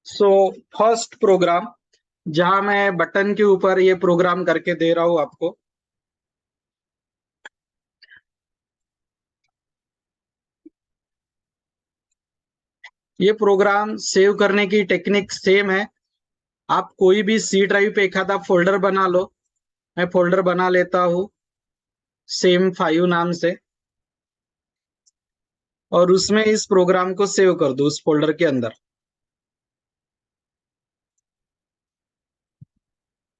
So first programme जहां मैं button के ऊपर ये प्रोग्राम करके दे रहा हूं आपको। ये प्रोग्राम सेव करने की टेक्निक सेम है। आप कोई भी सी ड्राइव पे एक आधा फोल्डर बना लो। मैं फोल्डर बना लेता हूँ सेम 5 नाम से, और उसमें इस प्रोग्राम को सेव कर दो उस फोल्डर के अंदर।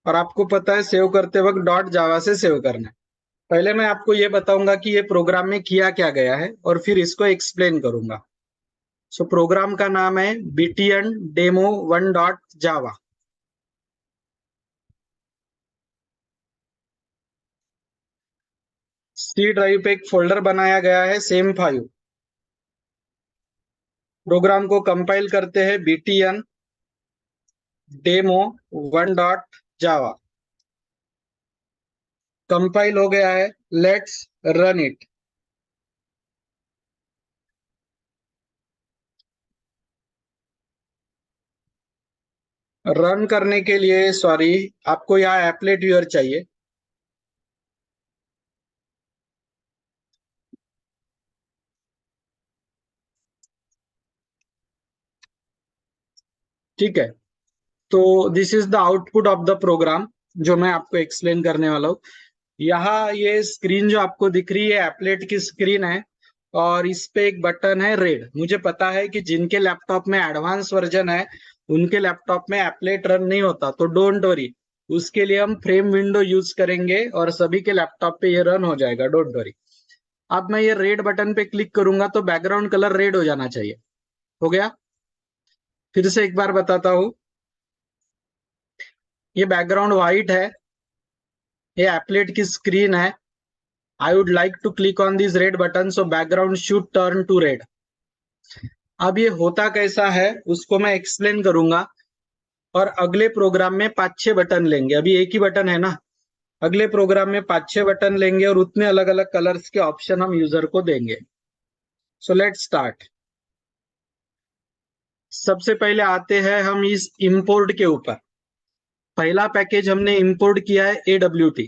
और आपको पता है सेव करते वक्त डॉट जावा से सेव करना है। पहले मैं आपको ये बताऊंगा कि ये प्रोग्राम में किया क्या गया है और फिर इसको एक्सप्लेन करूंगा। सो प्रोग्राम का नाम है btn demo 1 dot Java. C drive पे एक फोल्डर बनाया गया है सेम 5। प्रोग्राम को कंपाइल करते हैं btn डेमो 1 डॉट जावा। कंपाइल हो गया है, लेट्स रन इट। रन करने के लिए सॉरी, आपको यहाँ एप्लेट व्यूअर चाहिए। ठीक है, तो this is the output of the program जो मैं आपको एक्सप्लेन करने वाला हूँ। यहाँ ये स्क्रीन जो आपको दिख रही है एप्लेट की स्क्रीन है, और इस पे एक बटन है रेड। मुझे पता है कि जिनके लैपटॉप में एडवांस वर्जन है उनके लैपटॉप में एप्लेट रन नहीं होता, तो डोंट वरी, उसके लिए हम फ्रेम विंडो यूज करेंगे और सभी के लैपटॉप पे ये रन हो जाएगा, डोंट वरी। अब मैं ये रेड बटन पे क्लिक करूंगा तो बैकग्राउंड कलर रेड हो जाना चाहिए। हो गया? फिर से एक बार बताता हूँ, ये बैकग्राउंड व्हाइट है, ये एप्लेट की स्क्रीन है। I would like to click on this red button so background should turn to red. अब ये होता कैसा है उसको मैं एक्सप्लेन करूंगा, और अगले प्रोग्राम में 5-6 बटन लेंगे। अभी एक ही बटन है ना, अगले प्रोग्राम में 5-6 बटन लेंगे और उतने अलग अलग कलर्स के ऑप्शन हम यूजर को देंगे। So let's start. सबसे पहले आते हैं हम इस इंपोर्ट के ऊपर। पहला पैकेज हमने इंपोर्ट किया है AWT।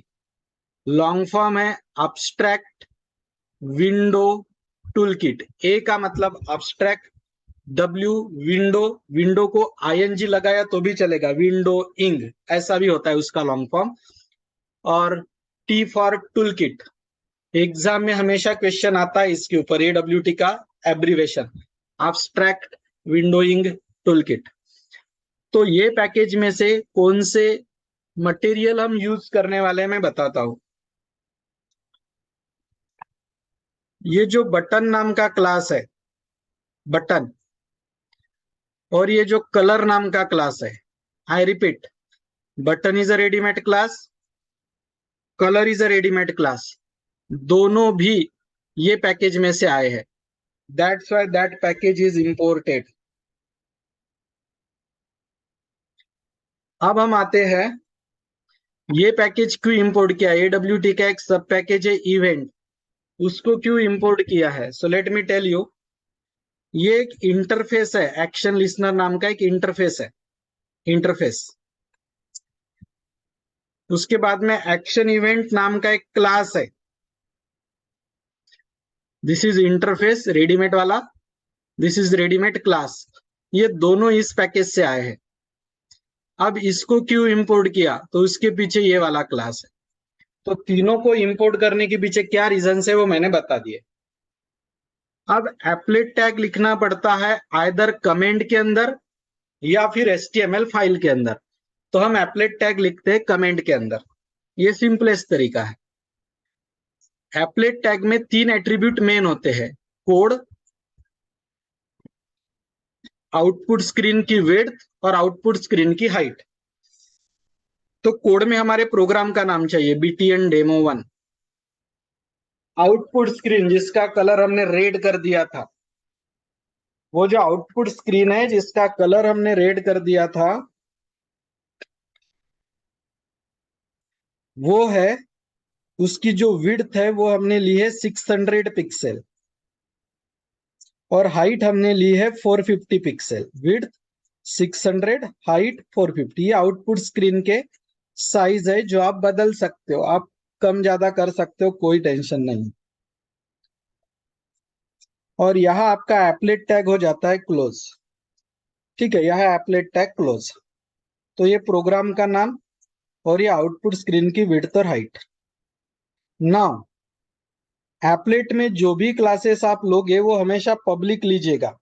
लॉन्ग फॉर्म है अब्स्ट्रैक्ट विंडो टूलकिट। ए का मतलब अब्स्ट्रैक्ट, डब्ल्यू विंडो, विंडो को ING लगाया तो भी चलेगा, विंडो इंग ऐसा भी होता है उसका लॉन्ग फॉर्म। और टी फॉर टूलकिट। एग्जाम में हमेशा क्वेश्चन आता है इसके ऊपर, AWT का एब्रीवेशन अब्स्ट्रैक्ट विंडोइंग टूलकिट। तो ये पैकेज में से कौन से मटेरियल हम यूज करने वाले हैं मैं बताता हूं। ये जो बटन नाम का क्लास है, बटन, और ये जो कलर नाम का क्लास है, I repeat, button is a readymade class, colour is a readymade class, दोनों भी ये पैकेज में से आए हैं। That's why that package is imported. अब हम आते हैं, ये पैकेज क्यों इंपोर्ट किया। AWT का एक सब पैकेज है इवेंट, उसको क्यों इंपोर्ट किया है। So let me tell you. ये एक इंटरफेस है, एक्शन लिसनर नाम का एक इंटरफेस है, इंटरफेस। उसके बाद में एक्शन इवेंट नाम का एक क्लास है। दिस इज इंटरफेस रेडीमेड वाला, दिस इज रेडीमेड क्लास। ये दोनों इस पैकेज से आए हैं। अब इसको क्यों इंपोर्ट किया, तो उसके पीछे ये वाला क्लास है। तो तीनों को इंपोर्ट करने के पीछे क्या रीजन है वो मैंने बता दिए। अब एप्लेट टैग लिखना पड़ता है आइदर कमेंट के अंदर या फिर HTML फाइल के अंदर। तो हम एप्लेट टैग लिखते हैं कमेंट के अंदर, ये सिंपलेस्ट तरीका है। एप्लेट टैग में 3 एट्रीब्यूट मेन होते हैं, कोड, आउटपुट स्क्रीन की विड्थ और आउटपुट स्क्रीन की हाइट। तो कोड में हमारे प्रोग्राम का नाम चाहिए btn डेमो 1। आउटपुट स्क्रीन जिसका कलर हमने रेड कर दिया था, वो जो आउटपुट स्क्रीन है जिसका कलर हमने रेड कर दिया था, वो है, उसकी जो विड्थ है वो हमने ली है 600 पिक्सल, और हाइट हमने ली है 450 पिक्सल। Width 600, height 450। ये आउटपुट स्क्रीन के साइज है जो आप बदल सकते हो, आप कम ज्यादा कर सकते हो, कोई टेंशन नहीं। और यहाँ आपका एप्लेट टैग हो जाता है क्लोज। ठीक है, यहाँ एप्लेट टैग क्लोज। तो ये प्रोग्राम का नाम और ये आउटपुट स्क्रीन की विड्थ और हाइट। नाउ एप्लेट में जो भी क्लासेस आप लोगे वो हमेशा पब्लिक लीजिएगा।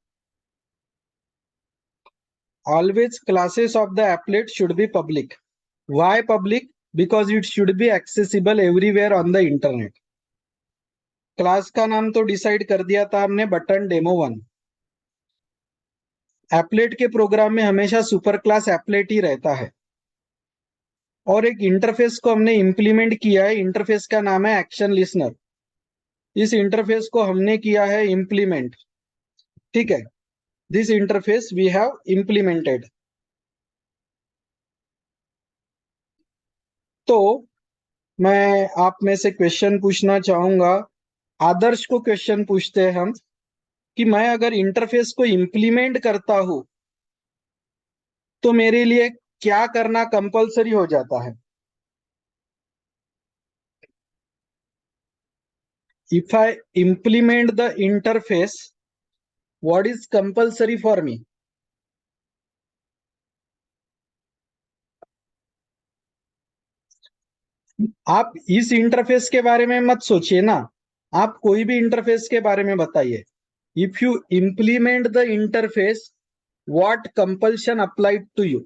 Always classes of the applet should be public. Why public? Because it should be accessible everywhere on the internet. Class का नाम तो डिसाइड कर दिया था हमने, बटन डेमो 1। एप्लेट के प्रोग्राम में हमेशा सुपर क्लास एप्लेट ही रहता है। और एक इंटरफेस को हमने इंप्लीमेंट किया है, इंटरफेस का नाम है एक्शन लिसनर। इस इंटरफेस को हमने किया है इंप्लीमेंट। ठीक है, this interface we have implemented. तो मैं आप में से क्वेश्चन पूछना चाहूंगा। आदर्श को क्वेश्चन पूछते हैं हम कि मैं अगर इंटरफेस को इंप्लीमेंट करता हूं तो मेरे लिए क्या करना कंपलसरी हो जाता है? If I implement the interface, what is compulsory for me? आप इस इंटरफेस के बारे में मत सोचिए ना, आप कोई भी इंटरफेस के बारे में बताइए। If you implement the interface, what compulsion applied to you?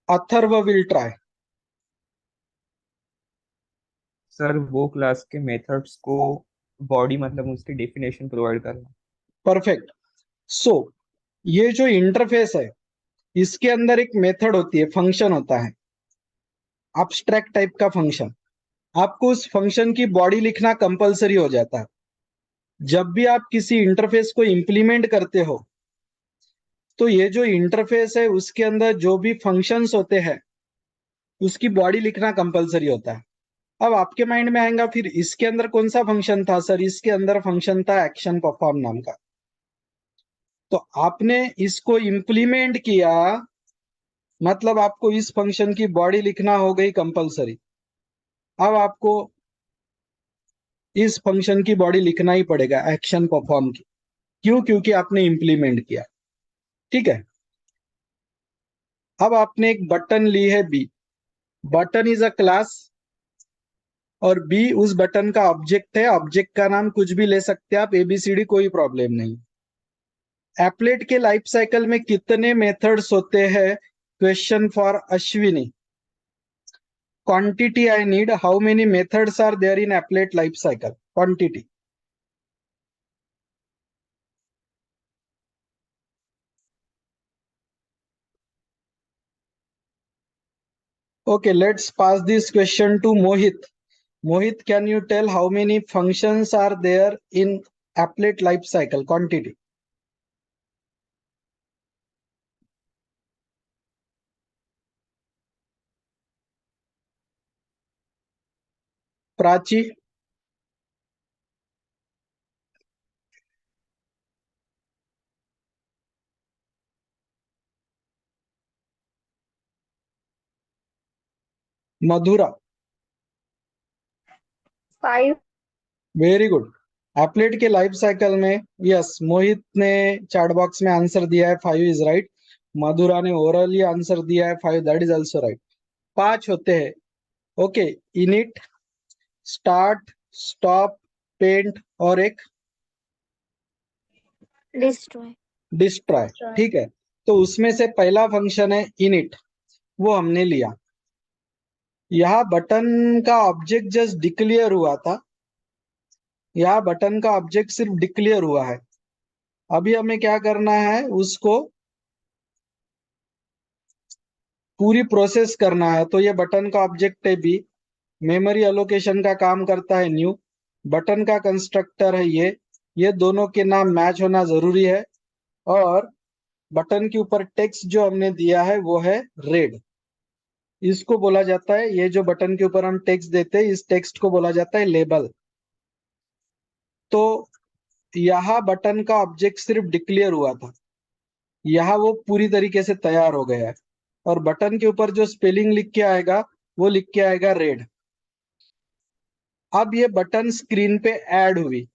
Atharva will try. Sir वो क्लास के मेथड्स को बॉडी मतलब उसकी डेफिनेशन प्रोवाइड करना। परफेक्ट। सो ये जो इंटरफेस है इसके अंदर एक मेथड होती है, फंक्शन होता है, अब्स्ट्रैक्ट टाइप का फंक्शन। आपको उस फंक्शन की बॉडी लिखना कंपलसरी हो जाता है। जब भी आप किसी इंटरफेस को इंप्लीमेंट करते हो तो ये जो इंटरफेस है उसके अंदर जो भी फंक्शंस होते हैं उसकी बॉडी लिखना कंपलसरी होता है। अब आपके माइंड में आएगा फिर इसके अंदर कौन सा फंक्शन था? सर इसके अंदर फंक्शन था एक्शन परफॉर्म नाम का। तो आपने इसको इंप्लीमेंट किया, मतलब आपको इस फंक्शन की बॉडी लिखना हो गई कंपलसरी। अब आपको इस फंक्शन की बॉडी लिखना ही पड़ेगा एक्शन परफॉर्म की। क्यों? क्योंकि आपने इंप्लीमेंट किया। ठीक है, अब आपने एक बटन ली है B. Button is a class और बी उस बटन का ऑब्जेक्ट है। ऑब्जेक्ट का नाम कुछ भी ले सकते हैं आप, एबीसीडी, कोई प्रॉब्लम नहीं। एप्लेट के लाइफ साइकिल में कितने मेथड्स होते हैं? Question for Ashwini. Quantity I need, how many methods are there in applet life cycle? Quantity. Okay, let's pass this question to Mohit. Mohit, can you tell how many functions are there in applet life cycle? Quantity. Prachi, Madhura. 5. Very good. Applet के life cycle में yes, मोहित ने chat box में answer दिया है 5 is right. मधुरा ने orally answer दिया है 5, that is also right. 5 होते हैं। Okay, init, start, stop, paint और एक Destroy. डिस्ट्रॉय। ठीक है, तो उसमें से पहला फंक्शन है इनिट, वो हमने लिया। यहाँ बटन का ऑब्जेक्ट जस्ट डिक्लेयर हुआ था, यहाँ बटन का ऑब्जेक्ट सिर्फ डिक्लेयर हुआ है। अभी हमें क्या करना है, उसको पूरी प्रोसेस करना है। तो ये बटन का ऑब्जेक्ट है बी, मेमोरी एलोकेशन का काम करता है न्यू, बटन का कंस्ट्रक्टर है ये दोनों के नाम मैच होना जरूरी है। और बटन के ऊपर टेक्स्ट जो हमने दिया है वो है रेड। इसको बोला जाता है, ये जो बटन के ऊपर हम टेक्स्ट देते हैं इस टेक्स्ट को बोला जाता है लेबल। तो यहाँ बटन का ऑब्जेक्ट सिर्फ डिक्लेयर हुआ था, यहाँ वो पूरी तरीके से तैयार हो गया है, और बटन के ऊपर जो स्पेलिंग लिख के आएगा वो लिख के आएगा रेड। अब ये बटन स्क्रीन पे ऐड हुई।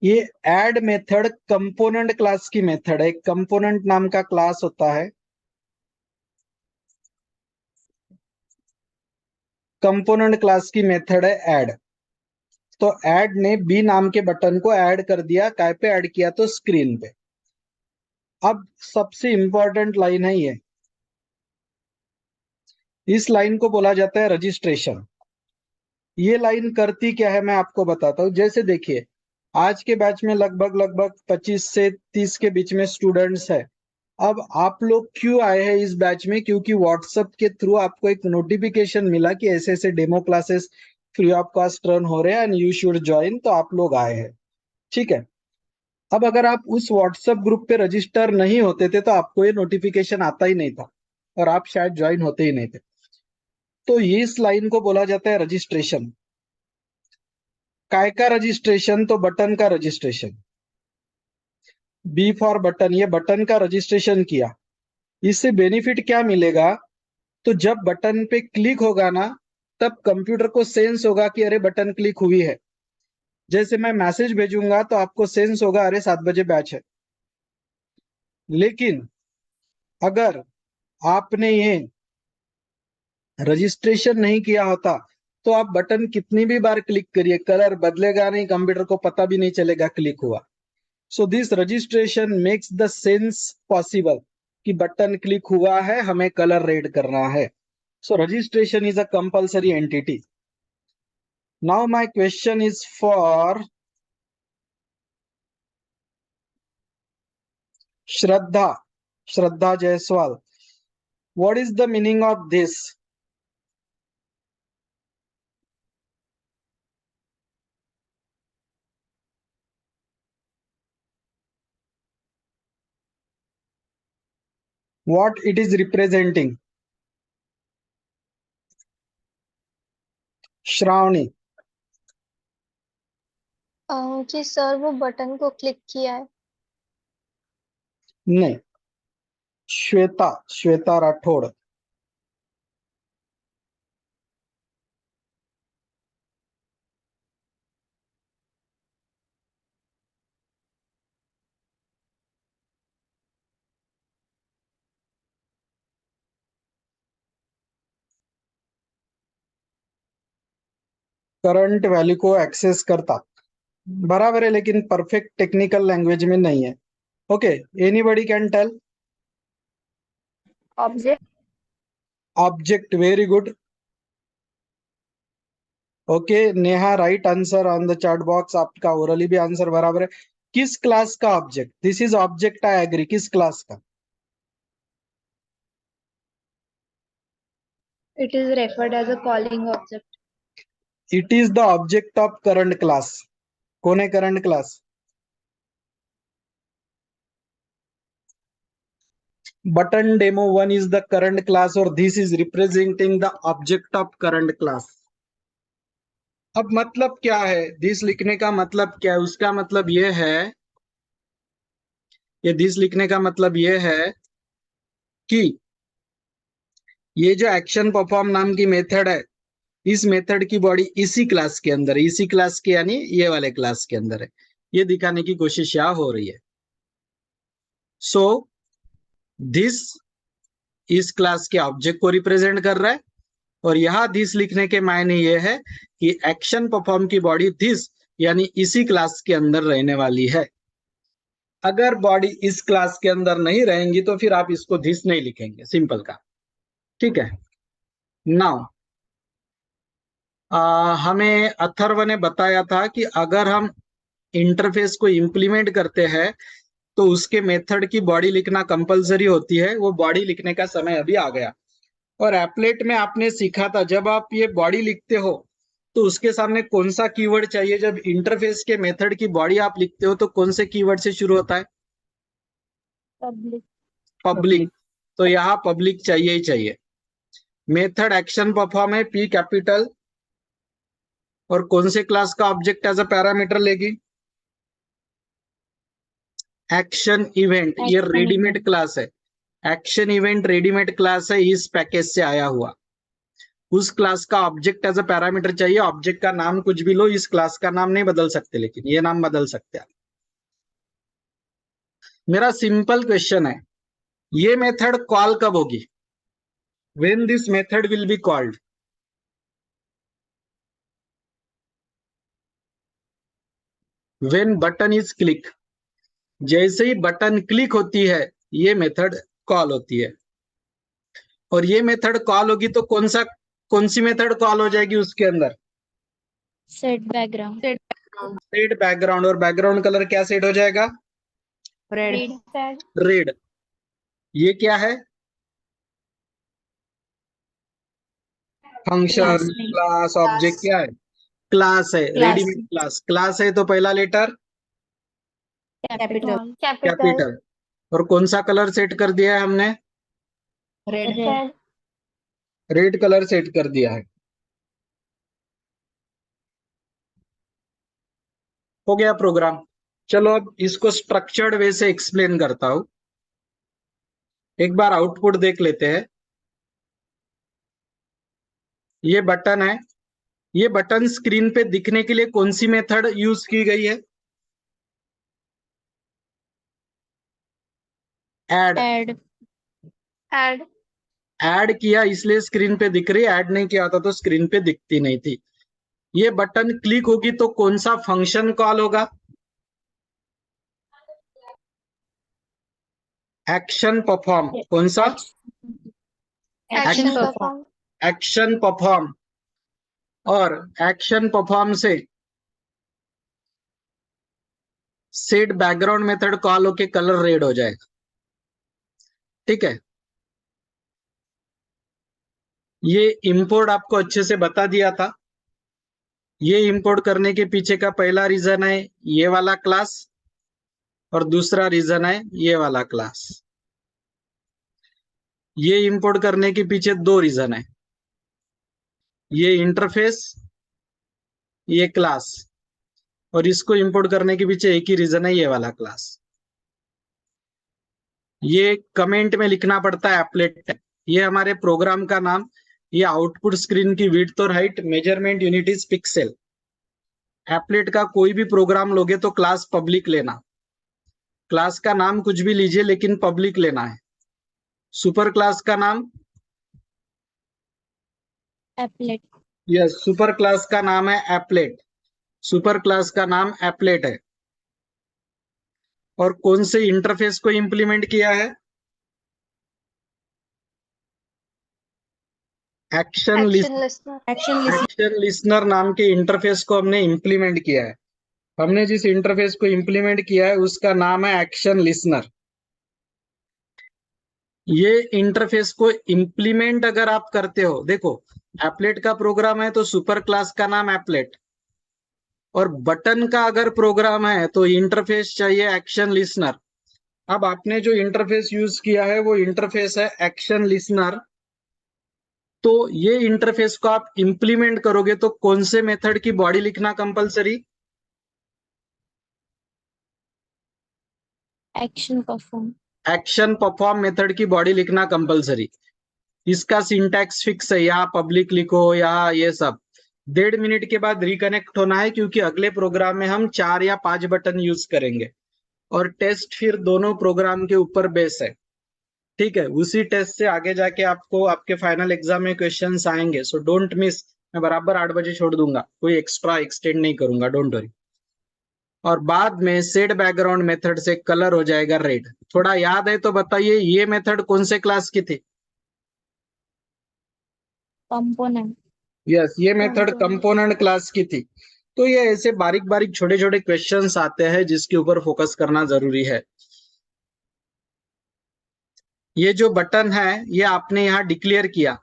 ये ऐड मेथड कंपोनेंट क्लास की मेथड है। कंपोनेंट नाम का क्लास होता है, कंपोनेंट क्लास की मेथड है ऐड। तो ऐड ने बी नाम के बटन को ऐड कर दिया। काय पे ऐड किया? तो स्क्रीन पे। अब सबसे इंपॉर्टेंट लाइन है ये, इस लाइन को बोला जाता है रजिस्ट्रेशन। ये लाइन करती क्या है मैं आपको बताता हूँ। जैसे देखिए, आज के बैच में लगभग लगभग 25 से 30 के बीच में स्टूडेंट्स है। अब आप लोग क्यों आए हैं इस बैच में? क्योंकि व्हाट्सएप के थ्रू आपको एक नोटिफिकेशन मिला कि ऐसे ऐसे demo classes free of cost run हो रहे हैं एंड यू शुड ज्वाइन, तो आप लोग आए हैं। ठीक है। अब अगर आप उस व्हाट्सएप ग्रुप पे रजिस्टर नहीं होते थे तो आपको ये नोटिफिकेशन आता ही नहीं था और आप शायद ज्वाइन होते ही नहीं थे। तो ये इस लाइन को बोला जाता है रजिस्ट्रेशन। काय का रजिस्ट्रेशन? तो बटन का रजिस्ट्रेशन। बी फॉर बटन, ये बटन का रजिस्ट्रेशन किया। इससे बेनिफिट क्या मिलेगा? तो जब बटन पे क्लिक होगा ना, तब कंप्यूटर को सेंस होगा कि अरे बटन क्लिक हुई है। जैसे मैं मैसेज भेजूंगा तो आपको सेंस होगा अरे 7 बजे बैच है। लेकिन अगर आपने ये रजिस्ट्रेशन नहीं किया होता तो आप बटन कितनी भी बार क्लिक करिए, कलर बदलेगा नहीं, कंप्यूटर को पता भी नहीं चलेगा क्लिक हुआ। So this registration makes the sense possible कि बटन क्लिक हुआ है, हमें कलर रेड करना है। सो registration is a compulsory entity. Now my question is for Shraddha, Shraddha Jaiswal. What is the meaning of this? What it is representing? Shravani. कि sir वो button को click किया है। नहीं, श्वेता, श्वेता राठौड़। करंट वैल्यू को एक्सेस करता, बराबर है, लेकिन परफेक्ट टेक्निकल लैंग्वेज में नहीं है। Okay, anybody can tell? Object. Object, very good. Okay Neha, right answer on the chat box. आपका ओरली भी आंसर बराबर है। किस क्लास का object? This is object, I agree. किस क्लास का? It is referred as a calling object. It is the object of current class. कौन है current class? Button demo 1 is the current class और this is representing the object of current class। अब मतलब क्या है this लिखने का? मतलब क्या है उसका? मतलब ये है, ये दिस लिखने का मतलब ये है कि ये जो एक्शन परफॉर्म नाम की मेथड है, इस मेथड की बॉडी इसी क्लास के अंदर है, इसी क्लास के यानी ये वाले क्लास के अंदर है। ये दिखाने की कोशिश यहाँ हो रही है। सो दिस इस क्लास के ऑब्जेक्ट को रिप्रेजेंट कर रहा है, और यहां दिस लिखने के मायने ये है कि एक्शन परफॉर्म की बॉडी दिस यानी इसी क्लास के अंदर रहने वाली है। अगर बॉडी इस क्लास के अंदर नहीं रहेंगी तो फिर आप इसको दिस नहीं लिखेंगे, सिंपल का। ठीक है। नाउ हमें अथर्व ने बताया था कि अगर हम इंटरफेस को इंप्लीमेंट करते हैं तो उसके मेथड की बॉडी लिखना कंपलसरी होती है। वो बॉडी लिखने का समय अभी आ गया। और एप्लेट में आपने सीखा था जब आप ये बॉडी लिखते हो तो उसके सामने कौन सा कीवर्ड चाहिए? जब इंटरफेस के मेथड की बॉडी आप लिखते हो तो कौन से कीवर्ड से शुरू होता है? पब्लिक। पब्लिक। पब्लिक। तो यहाँ पब्लिक चाहिए ही चाहिए। मेथड एक्शन परफॉर्म है, पी कैपिटल, और कौन से क्लास का ऑब्जेक्ट एज अ पैरामीटर लेगी? एक्शन इवेंट, ये Action रेडीमेड event. क्लास है। एक्शन इवेंट रेडीमेड क्लास है, इस पैकेज से आया हुआ। उस क्लास का ऑब्जेक्ट एज अ पैरामीटर चाहिए, ऑब्जेक्ट का नाम कुछ भी लो, इस क्लास का नाम नहीं बदल सकते, लेकिन ये नाम बदल सकते हैं। मेरा सिंपल क्वेश्चन है, ये मेथड कॉल कब होगी? When this method will be called? When button is click. जैसे ही बटन क्लिक होती है, ये मेथड कॉल होती है। और ये मेथड कॉल होगी तो कौन सी मेथड कॉल हो जाएगी उसके अंदर? Set background. सेट बैकग्राउंड, और बैकग्राउंड कलर क्या सेट हो जाएगा? Red. रेड। ये क्या है? Function, Class name. Class, object, क्या है? क्लास है, Class. Readymade class. क्लास है तो पहला लेटर Capital. कैपिटल। और कौन सा कलर सेट कर दिया है हमने? Red. रेड कलर सेट कर दिया है। हो गया प्रोग्राम। चलो अब इसको स्ट्रक्चर्ड वे से एक्सप्लेन करता हूं। एक बार आउटपुट देख लेते हैं। ये बटन है, ये बटन स्क्रीन पे दिखने के लिए कौन सी मेथड यूज की गई है? ऐड। Add. ऐड किया इसलिए स्क्रीन पे दिख रही है, ऐड नहीं किया होता तो स्क्रीन पे दिखती नहीं थी। ये बटन क्लिक होगी तो कौन सा फंक्शन कॉल होगा? Action perform. कौन सा? Action perform. Action perform. और एक्शन परफॉर्म से सेट बैकग्राउंड मेथड कॉल होके कलर रेड हो जाएगा। ठीक है, ये इंपोर्ट आपको अच्छे से बता दिया था। ये इंपोर्ट करने के पीछे का पहला रीजन है ये वाला क्लास, और दूसरा रीजन है ये वाला क्लास। ये इंपोर्ट करने के पीछे दो रीजन है, ये इंटरफेस, ये क्लास। और इसको इंपोर्ट करने के पीछे एक ही रीजन है, ये वाला क्लास। ये कमेंट में लिखना पड़ता है एप्लेट। ये हमारे प्रोग्राम का नाम, ये आउटपुट स्क्रीन की विड्थ और height, measurement unit is pixel. Applet का कोई भी प्रोग्राम लोगे तो क्लास पब्लिक लेना। क्लास का नाम कुछ भी लीजिए लेकिन पब्लिक लेना है। सुपर क्लास का नाम, Applet. यस, सुपर क्लास का नाम है एप्लेट। सुपर क्लास का नाम एप्लेट है। और कौन से इंटरफेस को इंप्लीमेंट किया है? Action Listener. एक्शन लिसनर नाम के इंटरफेस को हमने इंप्लीमेंट किया है। हमने जिस इंटरफेस को इंप्लीमेंट किया है उसका नाम है एक्शन लिसनर। ये इंटरफेस को इंप्लीमेंट अगर आप करते हो, देखो एप्लेट का प्रोग्राम है तो सुपर क्लास का नाम एप्लेट, और बटन का अगर प्रोग्राम है तो इंटरफेस चाहिए एक्शन लिसनर। अब आपने जो इंटरफेस यूज किया है वो इंटरफेस है एक्शन लिसनर। तो ये इंटरफेस को आप इंप्लीमेंट करोगे तो कौन से मेथड की बॉडी लिखना compulsory? Action perform. Action perform method की बॉडी लिखना कंपलसरी। इसका सिंटैक्स फिक्स है, यहाँ पब्लिक लिखो, यहाँ ये सब। 1.5 मिनट के बाद रिकनेक्ट होना है क्योंकि अगले प्रोग्राम में हम 4 या 5 बटन यूज करेंगे, और टेस्ट फिर दोनों प्रोग्राम के ऊपर बेस है। ठीक है, उसी टेस्ट से आगे जाके आपको आपके फाइनल एग्जाम में क्वेश्चंस आएंगे, सो डोंट मिस। मैं बराबर 8 बजे छोड़ दूंगा, कोई एक्स्ट्रा एक्सटेंड नहीं करूंगा, डोंट वरी। और बाद में सेट बैकग्राउंड मेथड से कलर हो जाएगा रेड। थोड़ा याद है तो बताइए, ये मेथड कौन से क्लास की थी? Component. यस, ये मेथड कंपोनेंट क्लास की थी। तो ये ऐसे बारीक बारीक छोटे छोटे क्वेश्चंस आते हैं जिसके ऊपर फोकस करना जरूरी है। ये जो बटन है ये आपने यहाँ डिक्लेयर किया,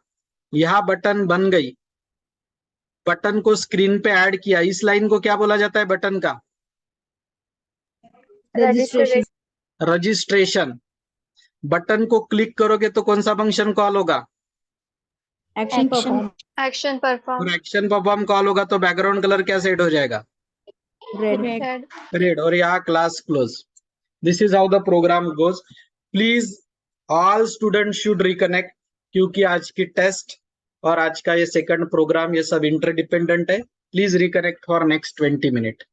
यहाँ बटन बन गई, बटन को स्क्रीन पे ऐड किया। इस लाइन को क्या बोला जाता है बटन का? Registration. रजिस्ट्रेशन। बटन को क्लिक करोगे तो कौन सा फंक्शन कॉल होगा? Action perform. और एक्शन परफॉर्म कॉल होगा तो बैकग्राउंड कलर क्या सेट हो जाएगा? Red. रेड। और यहाँ class close. This is how the program goes. Please all students should reconnect, क्योंकि आज की टेस्ट और आज का ये सेकंड प्रोग्राम ये सब इंटरडिपेंडेंट है. Please reconnect for next 20 minute.